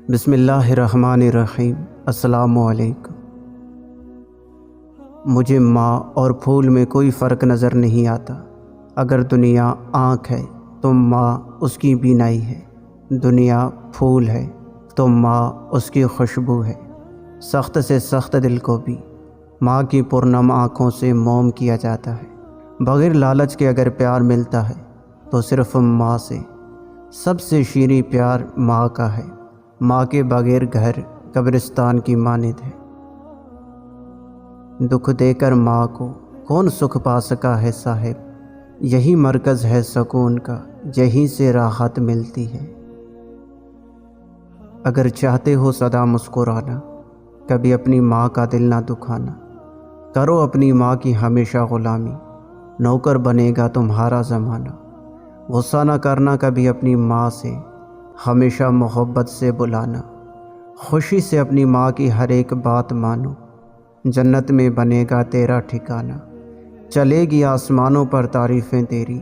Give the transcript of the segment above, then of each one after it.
بسم اللہ الرحمن الرحیم۔ السلام علیکم۔ مجھے ماں اور پھول میں کوئی فرق نظر نہیں آتا۔ اگر دنیا آنکھ ہے تو ماں اس کی بینائی ہے، دنیا پھول ہے تو ماں اس کی خوشبو ہے۔ سخت سے سخت دل کو بھی ماں کی پرنم آنکھوں سے موم کیا جاتا ہے۔ بغیر لالچ کے اگر پیار ملتا ہے تو صرف ماں سے۔ سب سے شیریں پیار ماں کا ہے۔ ماں کے بغیر گھر قبرستان کی مانند ہے۔ دکھ دے کر ماں کو کون سکھ پا سکا ہے صاحب، یہی مرکز ہے سکون کا، یہیں سے راحت ملتی ہے۔ اگر چاہتے ہو سدا مسکرانا، کبھی اپنی ماں کا دل نہ دکھانا۔ کرو اپنی ماں کی ہمیشہ غلامی، نوکر بنے گا تمہارا زمانہ۔ غصہ نہ کرنا کبھی اپنی ماں سے، ہمیشہ محبت سے بلانا۔ خوشی سے اپنی ماں کی ہر ایک بات مانو، جنت میں بنے گا تیرا ٹھکانہ۔ چلے گی آسمانوں پر تعریفیں تیری،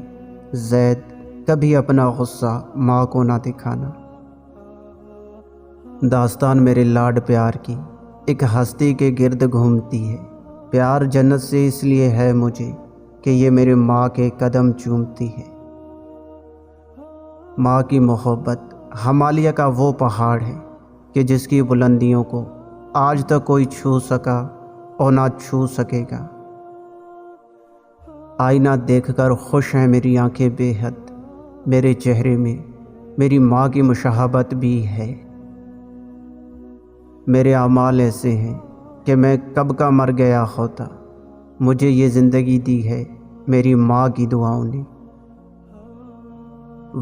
زید کبھی اپنا غصہ ماں کو نہ دکھانا۔ داستان میرے لاڈ پیار کی ایک ہستی کے گرد گھومتی ہے۔ پیار جنت سے اس لیے ہے مجھے کہ یہ میرے ماں کے قدم چومتی ہے۔ ماں کی محبت ہمالیہ کا وہ پہاڑ ہے کہ جس کی بلندیوں کو آج تک کوئی چھو سکا اور نہ چھو سکے گا۔ آئینہ دیکھ کر خوش ہیں میری آنکھیں بے حد، میرے چہرے میں میری ماں کی مشابہت بھی ہے۔ میرے اعمال ایسے ہیں کہ میں کب کا مر گیا ہوتا، مجھے یہ زندگی دی ہے میری ماں کی دعاؤں نے۔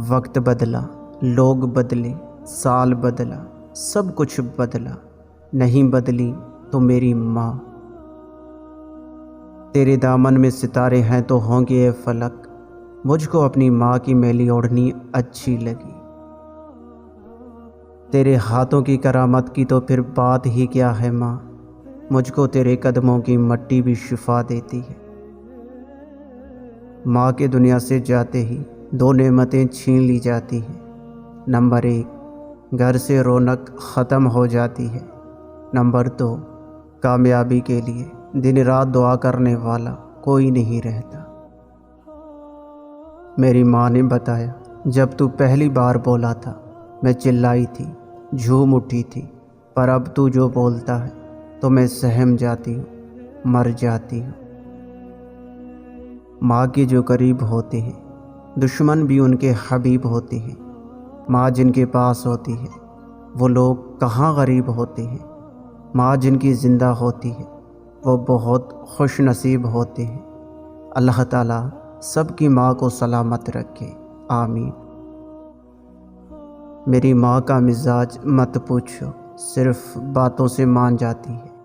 وقت بدلا، لوگ بدلے، سال بدلا، سب کچھ بدلا، نہیں بدلی تو میری ماں۔ تیرے دامن میں ستارے ہیں تو ہوں گے اے فلک، مجھ کو اپنی ماں کی میلی اوڑھنی اچھی لگی۔ تیرے ہاتھوں کی کرامت کی تو پھر بات ہی کیا ہے ماں، مجھ کو تیرے قدموں کی مٹی بھی شفا دیتی ہے۔ ماں کے دنیا سے جاتے ہی دو نعمتیں چھین لی جاتی ہیں۔ نمبر 1، گھر سے رونق ختم ہو جاتی ہے۔ نمبر 2، کامیابی کے لیے دن رات دعا کرنے والا کوئی نہیں رہتا۔ میری ماں نے بتایا، جب تو پہلی بار بولا تھا میں چلائی تھی، جھوم اٹھی تھی، پر اب تو جو بولتا ہے تو میں سہم جاتی ہوں، مر جاتی ہوں۔ ماں کے جو قریب ہوتے ہیں دشمن بھی ان کے حبیب ہوتے ہیں۔ ماں جن کے پاس ہوتی ہے وہ لوگ کہاں غریب ہوتے ہیں۔ ماں جن کی زندہ ہوتی ہے وہ بہت خوش نصیب ہوتے ہیں۔ اللہ تعالیٰ سب کی ماں کو سلامت رکھے، آمین۔ میری ماں کا مزاج مت پوچھو، صرف باتوں سے مان جاتی ہے۔